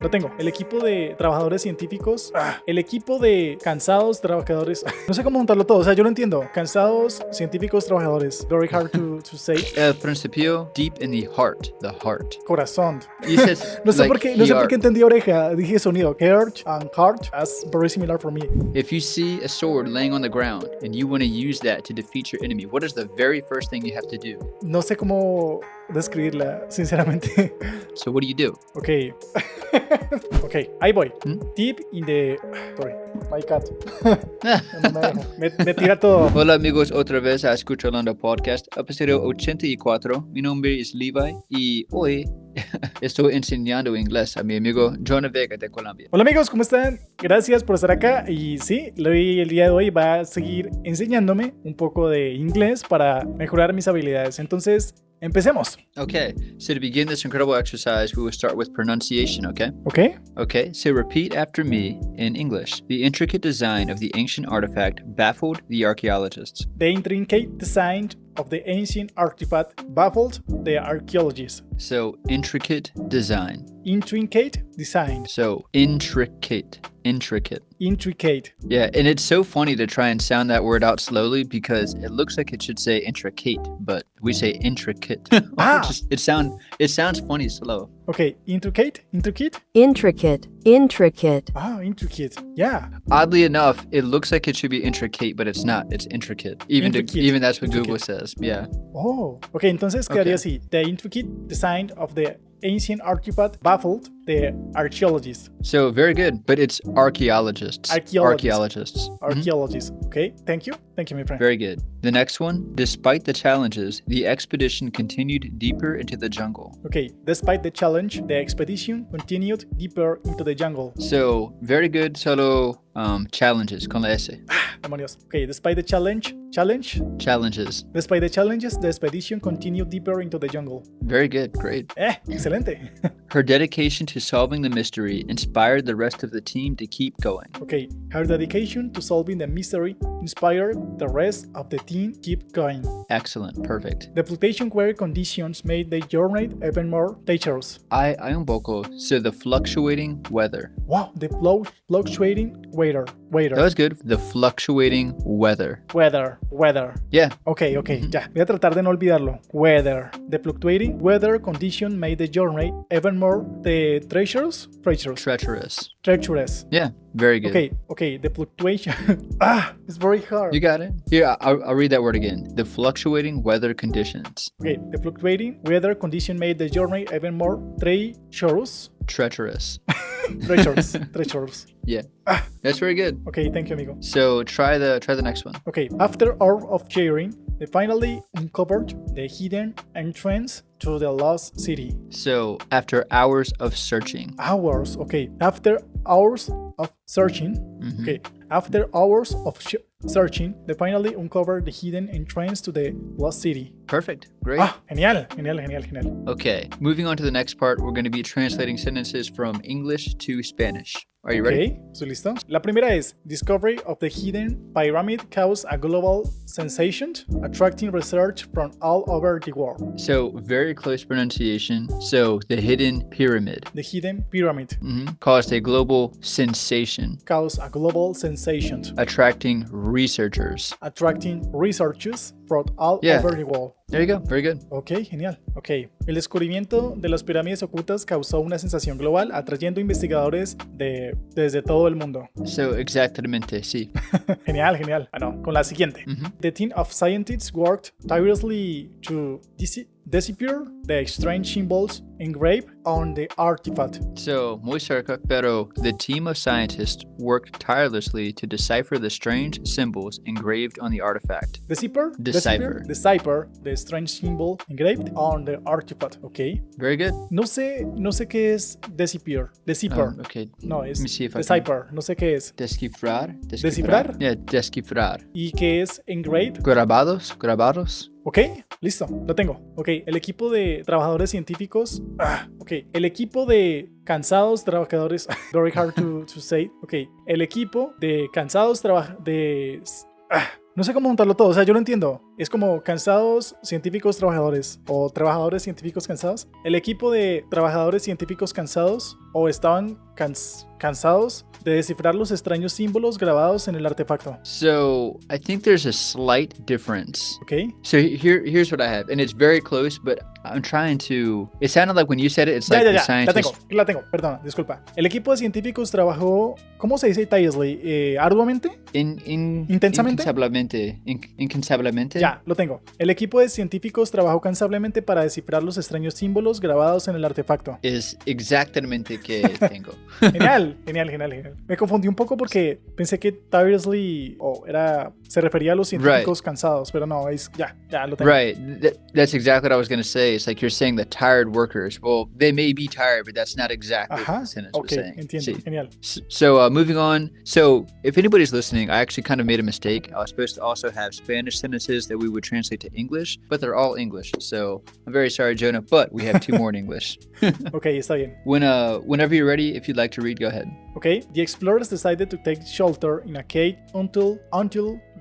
Lo tengo. El equipo de trabajadores científicos. El equipo de cansados trabajadores. No sé cómo juntarlo todo. O sea, yo lo entiendo. Cansados científicos trabajadores. Very hard to say. El principio, deep in the heart. The heart. Corazón. No sé por qué entendí oreja. Dije sonido. Heart and heart. That's very similar for me. If you see a sword laying on the ground and you want to use that to defeat your enemy, what is the very first thing you have to do? No sé cómo describirla, sinceramente. So what do you do? Okay. Okay, ahí voy. Deep in the... Sorry, my cat. me tira todo. Hola amigos, otra vez a Escucharlando Podcast, episodio 84. Mi nombre es Levi y hoy estoy enseñando inglés a mi amigo John Vega de Colombia. Hola amigos, ¿cómo están? Gracias por estar acá y sí, Levi el día de hoy va a seguir enseñándome un poco de inglés para mejorar mis habilidades. Entonces, empecemos. Okay, so to begin this incredible exercise, we will start with pronunciation, okay? Okay. Okay, so repeat after me in English. The intricate design of the ancient artifact baffled the archaeologists. The intricate design of the ancient artifact baffled the archaeologists. So, intricate design. Intricate design. So, intricate. Intricate. Yeah, and it's so funny to try and sound that word out slowly because it looks like it should say intricate, but we say intricate. It sounds funny slow. Okay, intricate. Intricate. Intricate. Yeah. Oddly enough, it looks like it should be intricate, but it's not. It's intricate. Even that's what Google says. Yeah. Oh, okay. Entonces quedaría así. The intricate design of the ancient artifact baffled the archaeologists. So very good, but it's archaeologists. Archaeologists. Okay, thank you, my friend. Very good. The next one, despite the challenges, the expedition continued deeper into the jungle. Okay, despite the challenge, the expedition continued deeper into the jungle. So very good, solo challenges con la S. Demonios. Okay, despite the challenges. Despite the challenges, the expedition continued deeper into the jungle. Very good, great. Excelente. Her dedication to solving the mystery inspired the rest of the team to keep going. Okay, her dedication to solving the mystery inspired the rest of the team to keep going. Excellent, perfect. The fluctuating weather conditions made the journey even more dangerous. Hay un poco. So the fluctuating weather. Wow, the fluctuating weather. That was good. The fluctuating weather. Weather. Yeah. Okay, ya. Voy a tratar de no olvidarlo. Weather. The fluctuating weather condition made the journey even more treacherous. Yeah, very good. Okay. The fluctuation. It's very hard. You got it. Here, I'll read that word again. The fluctuating weather conditions. Okay, the fluctuating weather condition made the journey even more treacherous. Treacherous. Yeah. That's very good. Okay, thank you, amigo. So try the next one. Okay, after hours of cheering, they finally uncovered the hidden entrance to the lost city. So after hours of searching. After hours of searching. Mm-hmm. Okay, after hours of searching, they finally uncovered the hidden entrance to the lost city. Perfect. Great. Genial. Okay, moving on to the next part, we're going to be translating sentences from English to Spanish. Are you ready? Okay, ¿estoy listo? La primera es, discovery of the hidden pyramid caused a global sensation, attracting research from all over the world. So, very close pronunciation. So, the hidden pyramid. The hidden pyramid. Caused a global sensation. Attracting researchers. From all over the world. There you go. Very good. Ok, genial. Ok. El descubrimiento de las pirámides ocultas causó una sensación global, atrayendo investigadores desde todo el mundo. So, exactamente, sí. Genial. Bueno, con la siguiente. The team of scientists worked tirelessly to decipher the strange symbols engraved on the artifact. So, muy cerca, pero the team of scientists worked tirelessly to decipher the strange symbols engraved on the artifact. Decipher the strange symbol engraved on the artifact. Okay. Very good. No sé qué es decipher. Okay. No, es decipher. No sé qué es. Descifrar. ¿Descifrar? Yeah, descifrar. ¿Y qué es engraved? Grabados. Ok, listo, lo tengo. Ok, el equipo de trabajadores científicos. Ok, el equipo de cansados trabajadores. Very hard to say. Ok, el equipo de cansados trabajadores. No sé cómo juntarlo todo, o sea, yo lo entiendo. Es como cansados científicos trabajadores o trabajadores científicos cansados. El equipo de trabajadores científicos cansados o estaban cansados de descifrar los extraños símbolos grabados en el artefacto. So I think there's a slight difference. Okay. So here's what I have, and it's very close, but I'm trying to. It sounded like when you said it, it's like the scientists. La tengo, perdona, disculpa. El equipo de científicos trabajó, ¿cómo se dice tirelessly? ¿Arduamente? ¿Intensamente? Incansablemente. Ya, lo tengo. El equipo de científicos trabajó cansablemente para descifrar los extraños símbolos grabados en el artefacto. Es exactamente que tengo. Genial. Me confundí un poco porque pensé que tirelessly se refería a los científicos cansados, pero no, ya lo tengo. Right, that's exactly what I was going to say. It's like you're saying the tired workers. Well, they may be tired, but that's not exactly what the sentence was saying. Entiendo, Sí. genial. So moving on. So if anybody's listening, I actually kind of made a mistake. I was supposed to also have Spanish sentences that we would translate to English, but they're all English. So I'm very sorry, Jonah, but we have 2 more in English. Okay, está bien. Whenever you're ready, if you'd like to read, go ahead. Okay, the explorers decided to take shelter in a cave until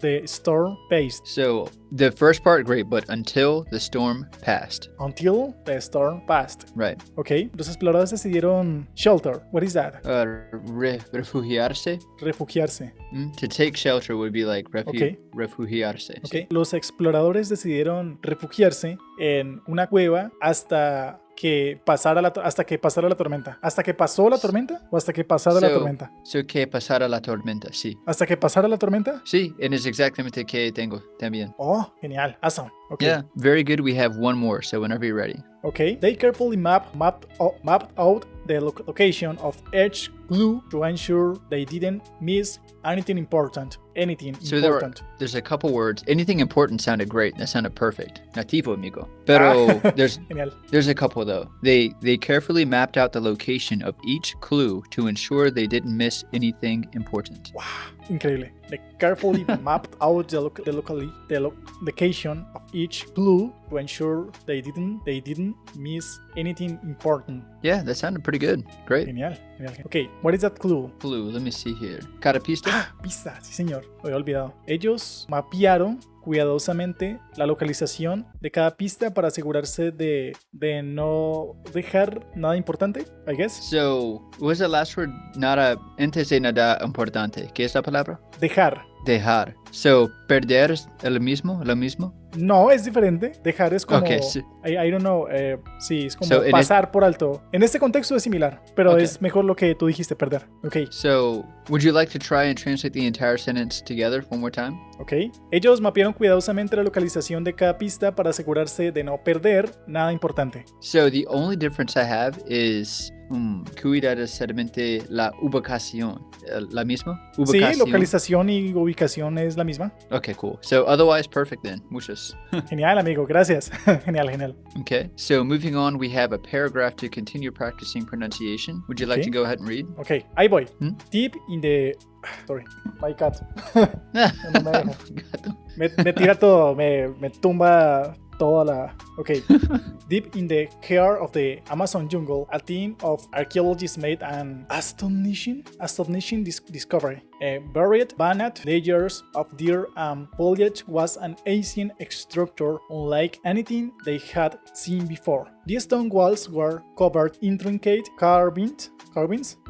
the storm passed. So the first part, great, but until the storm passed. Until the storm passed. Right. Okay, los exploradores decidieron shelter. What is that? Refugiarse. Refugiarse. To take shelter would be like Okay. refugiarse. Okay. Los exploradores decidieron refugiarse en una cueva hasta que pasara la tormenta. ¿Hasta que pasó la tormenta o hasta que pasara la tormenta? So que pasara la tormenta, sí. ¿Hasta que pasara la tormenta? Sí, and es exactamente que tengo también. Oh, genial. Awesome. Okay. Yeah, very good. We have one more, so whenever you're ready. Okay. They carefully mapped out the location of each clue to ensure they didn't miss anything important. There's a couple words. Anything important sounded great. That sounded perfect. Nativo, amigo. Pero there's a couple though. They carefully mapped out the location of each clue to ensure they didn't miss anything important. Wow, increíble. They carefully mapped out the location of each clue to ensure they didn't miss anything important. Yeah, that sounded pretty good. Great. Genial. Okay, what is that clue? Clue, let me see here. ¿Cada pista? Pista, sí señor. Lo había olvidado. Ellos mapearon cuidadosamente la localización de cada pista para asegurarse de no dejar nada importante, I guess. So, what was the last word? Antes de nada importante. ¿Qué es la palabra? Dejar. So, perder es lo mismo? No, es diferente. Dejar es como... Okay, sí. I don't know. Sí, es como pasar por alto. En este contexto es similar, pero es mejor lo que tú dijiste, perder. Okay. So, would you like to try and translate the entire sentence together one more time? Okay. Ellos mapearon cuidadosamente la localización de cada pista para asegurarse de no perder nada importante. So, the only difference I have is... cuidadosamente la ubicación. ¿La misma? Sí, localización y ubicación es la misma. Okay, cool. So otherwise, perfect then. Muchas. Genial, amigo. Gracias. Genial. Okay, so moving on, we have a paragraph to continue practicing pronunciation. Would you like to go ahead and read? Okay, ahí voy. Deep in the... Sorry, my cat. No me tira todo, me tumba toda la... Okay. Deep in the heart of the Amazon jungle, a team of archaeologists made an astonishing discovery. Buried beneath layers of dirt and foliage was an ancient structure unlike anything they had seen before. The stone walls were covered in intricate carvings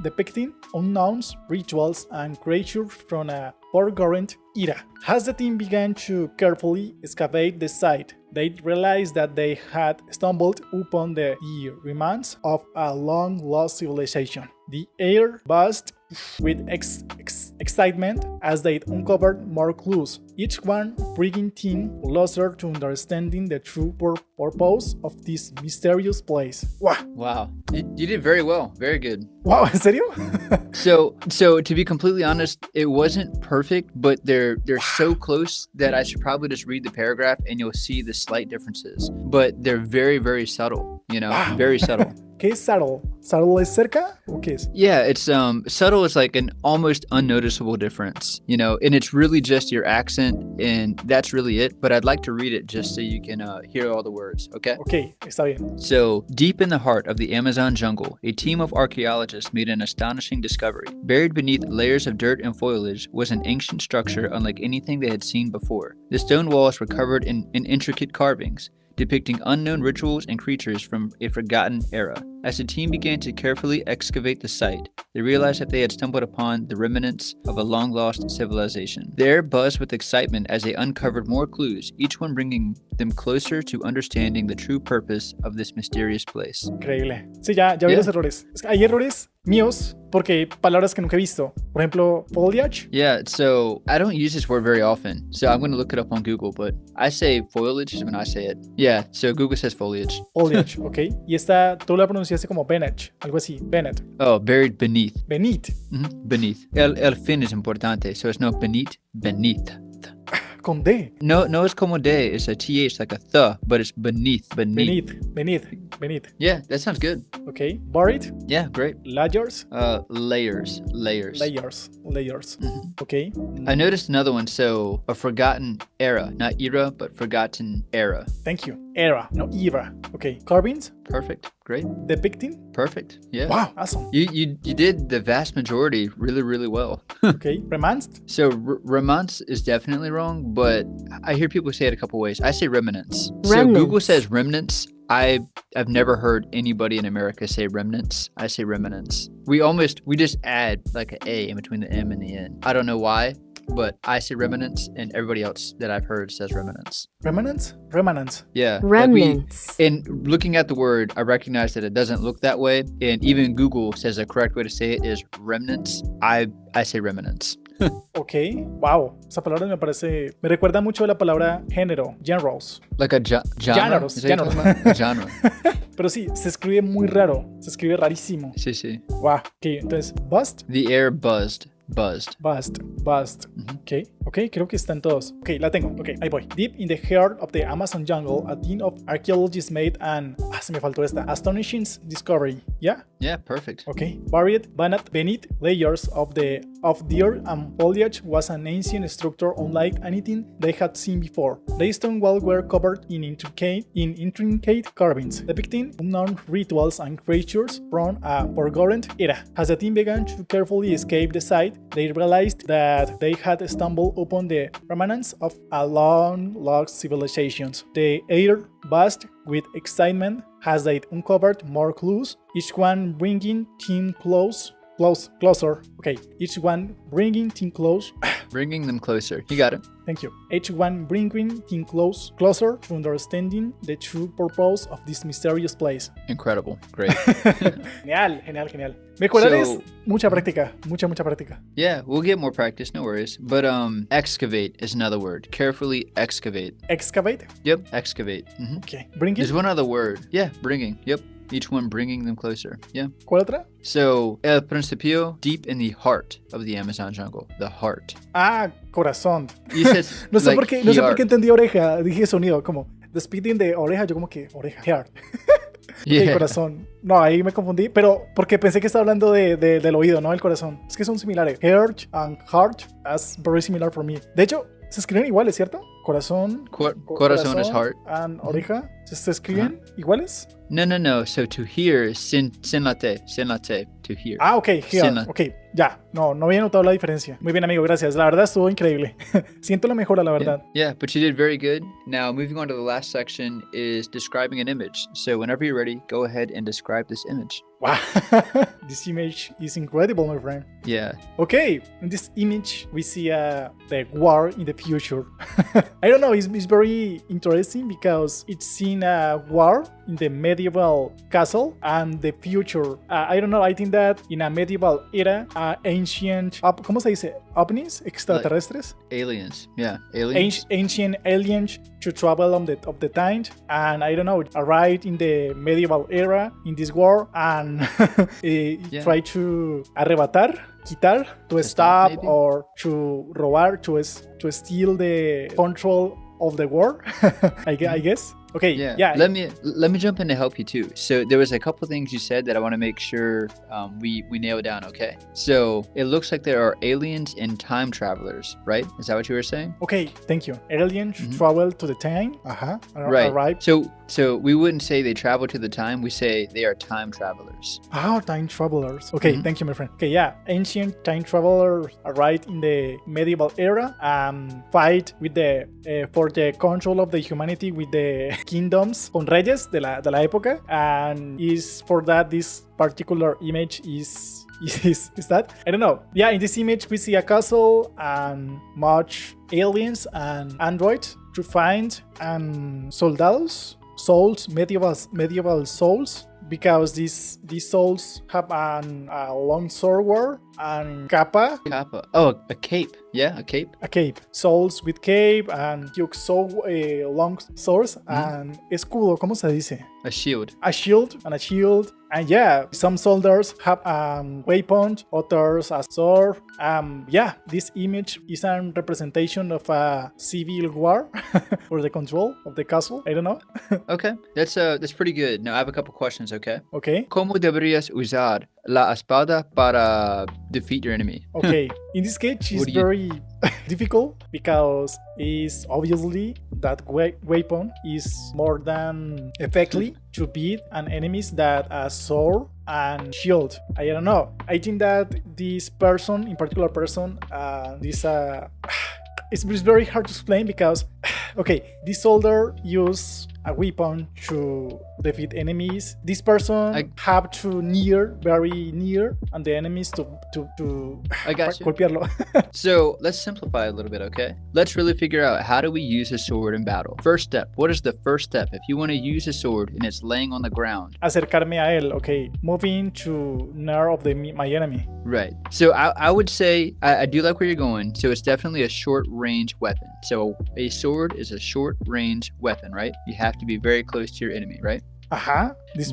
depicting unknown rituals and creatures from a forgotten era. As the team began to carefully excavate the site, they realized that they had stumbled upon the remains of a long-lost civilization. The air buzzed with excitement as they uncovered more clues, each one bringing team closer to understanding the true purpose of this mysterious place. Wow. You did very well. Very good. Wow, ¿en serio? So to be completely honest, it wasn't perfect, but they're so close that I should probably just read the paragraph and you'll see the slight differences. But they're very, very subtle, very subtle. ¿Qué es subtle? ¿Subtle es cerca o qué es? Yeah, it's subtle is like an almost unnoticeable difference, you know, and it's really just your accent, and that's really it. But I'd like to read it just so you can hear all the words, okay? Okay, está bien. So, deep in the heart of the Amazon jungle, a team of archaeologists made an astonishing discovery. Buried beneath layers of dirt and foliage was an ancient structure unlike anything they had seen before. The stone walls were covered in intricate carvings, depicting unknown rituals and creatures from a forgotten era. As the team began to carefully excavate the site, they realized that they had stumbled upon the remnants of a long-lost civilization. The air buzzed with excitement as they uncovered more clues, each one bringing them closer to understanding the true purpose of this mysterious place. Increíble. Sí, ya vi los errores. Es que hay errores míos porque palabras que nunca he visto. Por ejemplo, foliage. Yeah, so I don't use this word very often, so I'm going to look it up on Google, but I say foliage is when I say it. Yeah, so Google says foliage. Foliage, ok. Y esta, tú la pronunciaste como Bennett, algo así, Bennett. Oh, buried beneath. Beneath. Beneath. El fin es importante, so it's not beneath. Con D. No, it's como D. It's a TH, like a th, but it's beneath. Beneath. Yeah, that sounds good. Okay. Buried. Yeah, great. Layers. Layers. Okay. I noticed another one. So, a forgotten era. Not era, but forgotten era. Thank you. Era, no era. Okay. Carvings. Perfect. Great. Depicting. Perfect. Yeah. Wow, awesome. You did the vast majority really, really well. Okay. Romanced. So romance is definitely wrong, but I hear people say it a couple ways. I say remnants. So Google says remnants. I've never heard anybody in America say remnants. I say remnants. We just add like an A in between the M and the N. I don't know why, but I say remnants, and everybody else that I've heard says remnants. Remnants? Yeah. Remnants. And looking at the word, I recognize that it doesn't look that way, and even Google says the correct way to say it is remnants. I say remnants. Ok, wow, esa palabra me recuerda mucho a la palabra género, genres. Like a genre? Genre. Pero sí, se escribe muy raro, se escribe rarísimo. Sí. Wow, ok, entonces, bust. The air buzzed. Bust. Ok, creo que están todos. Ok, la tengo. Ok, ahí voy. Deep in the heart of the Amazon jungle, a team of archaeologists made an... se me faltó esta. Astonishing discovery. Yeah? Yeah, perfect. Ok. Buried beneath layers of dirt and foliage was an ancient structure unlike anything they had seen before. The stone walls were covered in intricate carvings, depicting unknown rituals and creatures from a forgotten era. As the team began to carefully escape the site, they realized that they had stumbled upon the remnants of a long-lost civilization. The air buzzed with excitement as they uncovered more clues, each one bringing team closer. Okay, each one bringing team close. Bringing them closer. You got it. Thank you. Each one bringing team closer to understanding the true purpose of this mysterious place. Incredible. Great. Genial. Mejorar es mucha práctica. Mucha práctica. Yeah, we'll get more practice, no worries. But excavate is another word. Carefully excavate. Excavate? Yep, excavate. Okay. Bringing? There's one other word. Yeah, bringing. Yep. Each one bringing them closer. Yeah. ¿Cuál otra? So, el principio, deep in the heart of the Amazon jungle. The heart. Corazón. No sé por qué entendí oreja. Dije sonido, como despiding de oreja, yo como que oreja, heart. Yeah. Corazón. No, ahí me confundí, pero porque pensé que estaba hablando del oído, no del corazón. Es que son similares. Heart and heart, that's very similar for me. De hecho, se escriben iguales, ¿cierto? Corazón. Corazón es heart. And oreja. ¿Se escriben iguales? No. So to hear, sin late, to hear. Ok, hear. Ok, ya. No había notado la diferencia. Muy bien, amigo, gracias. La verdad estuvo increíble. Siento la mejora, la verdad. Yeah, but you did very good. Now, moving on to the last section is describing an image. So whenever you're ready, go ahead and describe this image. Wow, this image is incredible, my friend. Yeah. Okay, in this image, we see the war in the future. I don't know, it's very interesting because it's seen a war in the medieval castle and the future. I don't know, I think that in a medieval era, ancient, ¿cómo se dice? OVNIs? Extraterrestres? Like aliens, yeah, aliens. Ancient aliens to travel of the time, and I don't know, arrived in the medieval era in this war and try to arrebatar, quitar, to stop maybe? Or to robar, to steal the control of the war. I guess. Okay, yeah. Let me jump in to help you too. So there was a couple things you said that I want to make sure we nail down. Okay. So it looks like there are aliens and time travelers, right? Is that what you were saying? Okay, thank you. Aliens travel to the time. Right. Arrive. So we wouldn't say they travel to the time. We say they are time travelers. Time travelers. Okay, thank you, my friend. Okay, yeah. Ancient time travelers arrived in the medieval era and fight with for the control of the humanity with the kingdoms con reyes de la época, and is for that this particular image is that? I don't know. Yeah, in this image we see a castle and much aliens and androids to find and souls, medieval souls, because these souls have a long sword and capa. Oh, a cape. Yeah, a cape. A cape. Souls with cape and long swords and escudo. ¿Cómo se dice? A shield. A shield. And yeah, some soldiers have a weapon, others a sword. Yeah, this image is a representation of a civil war for the control of the castle. I don't know. Okay, that's pretty good. Now I have a couple questions. Okay. ¿Cómo deberías usar la espada para defeat your enemy? Okay, in this case, it's very difficult because it's obviously that weapon is more than effectively to beat an enemies that a sword and shield. I don't know. I think that this person, in particular person, it's very hard to explain because, okay, this soldier use a weapon to defeat enemies. This person have to very near, and the enemies to I got you. golpearlo. So let's simplify a little bit, okay? Let's really figure out how do we use a sword in battle. First step. What is the first step if you want to use a sword and it's laying on the ground? Acercarme a él, okay. Moving to near of my enemy. Right. So I would say I do like where you're going. So it's definitely a short range weapon. So a sword is a short range weapon, right? You have to be very close to your enemy, right?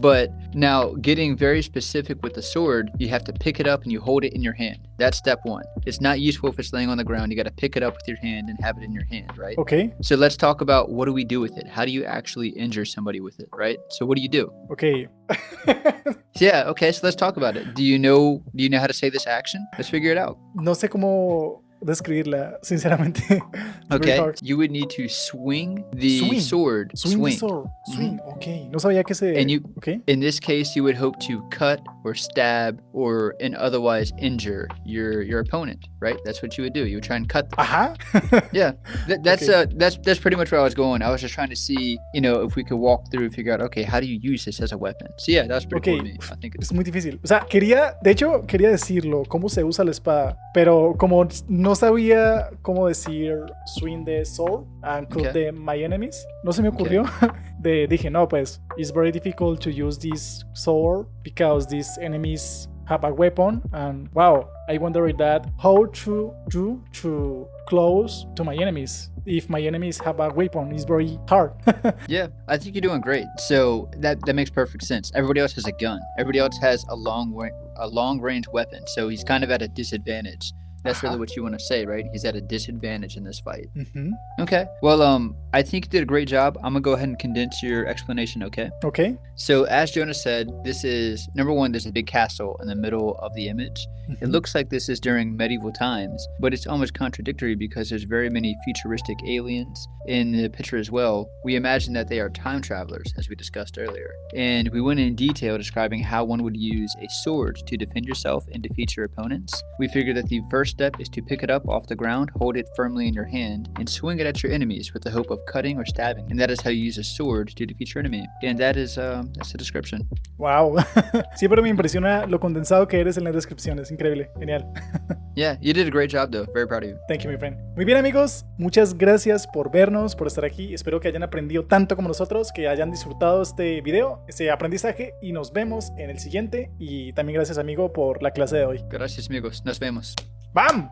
But now getting very specific with the sword, you have to pick it up and you hold it in your hand. That's step one. It's not useful if it's laying on the ground. You got to pick it up with your hand and have it in your hand, right? Okay. So let's talk about what do we do with it? How do you actually injure somebody with it, right? So what do you do? Okay. Yeah, okay, so let's talk about it. Do you know how to say this action? Let's figure it out. No sé cómo describirla, sinceramente. Okay, you would need to swing the sword. Swing. Okay. No sabía que se... And in this case, you would hope to cut or stab or and otherwise injure your opponent, right? That's what you would do. You would try and cut them. Yeah, that's pretty much where I was going. I was just trying to see, if we could walk through and figure out, okay, how do you use this as a weapon? So yeah, that's pretty cool to me. I think es muy difícil. O sea, quería decirlo, cómo se usa la espada, pero como no sabía cómo decir swing the sword and cut my enemies, no se me ocurrió. Dije, no, pues, it's very difficult to use this sword because these enemies have a weapon, and wow, I wonder how to do to close to my enemies. If my enemies have a weapon, it's very hard. Yeah, I think you're doing great. So that makes perfect sense. Everybody else has a gun. Everybody else has a long range weapon. So he's kind of at a disadvantage. That's really what you want to say, right? He's at a disadvantage in this fight. Okay. Well, I think you did a great job. I'm going to go ahead and condense your explanation, okay? Okay. So as Jonah said, this is, number one, there's a big castle in the middle of the image. It looks like this is during medieval times, but it's almost contradictory because there's very many futuristic aliens in the picture as well. We imagine that they are time travelers, as we discussed earlier. And we went in detail describing how one would use a sword to defend yourself and defeat your opponents. We figured that the first step is to pick it up off the ground, hold it firmly in your hand, and swing it at your enemies with the hope of cutting or stabbing. And that is how you use a sword to defeat your enemy. And that's the description. Wow. Siempre me impresiona lo condensado que eres en las descripciones. Increíble. Genial. Yeah, you did a great job though. Very proud of you. Thank you, my friend. Muy bien, amigos. Muchas gracias por vernos, por estar aquí. Espero que hayan aprendido tanto como nosotros, que hayan disfrutado este video, este aprendizaje, y nos vemos en el siguiente. Y también gracias, amigo, por la clase de hoy. Gracias, amigos. Nos vemos. ¡Bam!